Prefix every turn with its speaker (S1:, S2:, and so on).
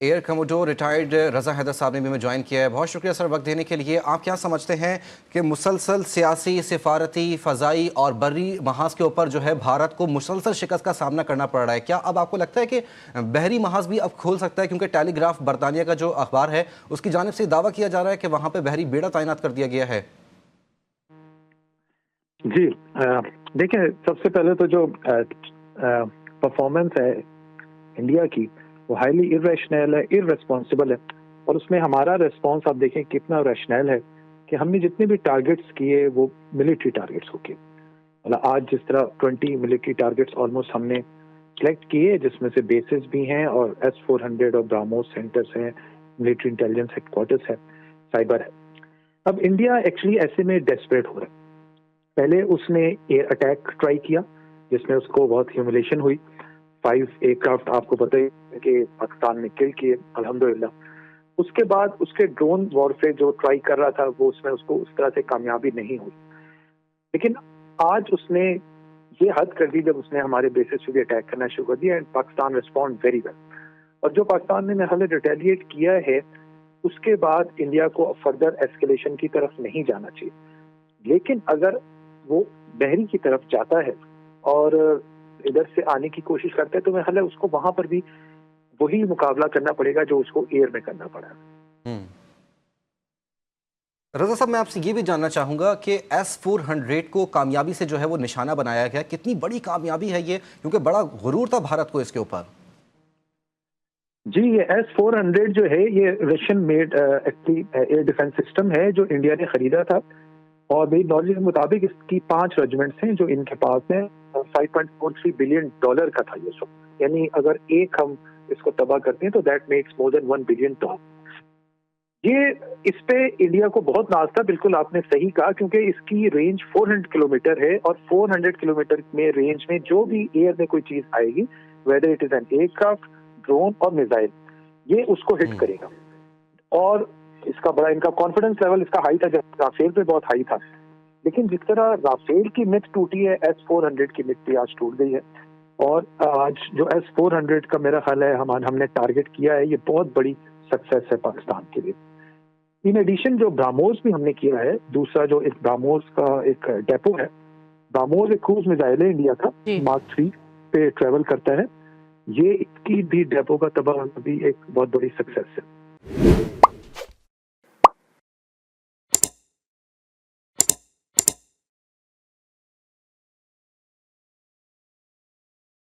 S1: Air commodore retired रज़ा हैदर साहब ने भी हमें ज्वाइन किया है। बहुत शुक्रिया सर वक्त देने के लिए। आप क्या समझते हैं कि मुसलसल सियासी, सिफारती, फ़ज़ाई और बर्री महाज के ऊपर जो है भारत को मुसलसल शिकस्त का सामना करना पड़ रहा है? क्या अब आपको लगता है कि बहरी महाज भी अब खोल सकता है? क्योंकि टेलीग्राफ बरतानिया का जो अखबार है उसकी जानिब से दावा किया जा रहा है कि वहाँ पर बहरी बेड़ा तैनात कर दिया गया है।
S2: जी देखिए, सबसे पहले तो जो परफॉर्मेंस है इंडिया की वो हाईली इरेशनल है, इररेस्पॉन्सिबल है। और उसमें हमारा रिस्पॉन्स आप देखें कितना रैशनल है कि हमने जितने भी टारगेट्स किए वो मिलिट्री टारगेट्स हो किए। मतलब आज जिस तरह 20 मिलिट्री टारगेट्स ऑलमोस्ट हमने सेलेक्ट किए, जिसमें से बेसिस भी हैं और S-400 और ब्राह्मोस सेंटर्स हैं, मिलिट्री इंटेलिजेंस हेडक्वार्टर्स है, साइबर है। अब इंडिया एक्चुअली ऐसे में डेस्परेट हो रहा है। पहले उसने एयर अटैक ट्राई किया जिसमें उसको बहुत ह्यूमिलेशन हुई। 5 एयरक्राफ्ट आपको पता है कि पाकिस्तान में किल किए अल्हम्दुलिल्लाह। उसके बाद उसके ड्रोन वॉरफेयर जो ट्राई कर रहा था वो उसमें उसको उस तरह से कामयाबी नहीं हुई। लेकिन आज उसने ये हद कर दी जब उसने हमारे बेसिस पे भी अटैक करना शुरू कर दिया and Pakistan respond very well. और जो पाकिस्तान ने मेरे रिटेलिएट किया है उसके बाद इंडिया को फर्दर एस्केलेशन की तरफ नहीं जाना चाहिए। लेकिन अगर वो बहरी की तरफ जाता है और इधर से आने की कोशिश करता है तो मैं उसको वहां पर भी वही मुकाबला करना पड़ेगा जो उसको एयर में करना पड़ा।
S1: रज़ा साहब, मैं आपसे ये भी जानना चाहूँगा कि S-400 को कामयाबी से जो है वो निशाना बनाया गया, कितनी बड़ी कामयाबी है ये? क्योंकि बड़ा गुरूर था भारत को इसके ऊपर।
S2: जी, ये S-400 जो है ये Russian made air defence system है जो इंडिया ने खरीदा था। और मेरी नॉलेज के मुताबिक इसकी 5 रेजिमेंट्स हैं जो इनके पास हैं। $5.43 बिलियन का था ये सब। यानी अगर एक हम इसको तबाह करते हैं तो that makes more than $1 billion. ये इस पे इंडिया को बहुत नाज था, बिल्कुल आपने सही कहा, क्योंकि इसकी रेंज 400 किलोमीटर है और 400 किलोमीटर में रेंज में जो भी एयर में कोई चीज आएगी, whether it is an aircraft, drone और मिसाइल, ये उसको हिट करेगा। और इसका बड़ा इनका कॉन्फिडेंस लेवल इसका हाई था, जब राफेल पे बहुत हाई था। लेकिन जिस तरह राफेल की मिथ टूटी है, S-400 की मिथ भी आज टूट गई है। और आज जो S-400 का मेरा ख्याल है हमने टारगेट किया है, ये बहुत बड़ी सक्सेस है पाकिस्तान के लिए। इन एडिशन जो ब्राह्मोस भी हमने किया है, दूसरा जो एक ब्राह्मोस का एक डेपो है। ब्राह्मोस एक क्रूज मिसाइल है इंडिया का, मार्क 3 पे ट्रेवल करता है। ये इसकी भी डेपो का तबाह भी एक बहुत बड़ी सक्सेस है।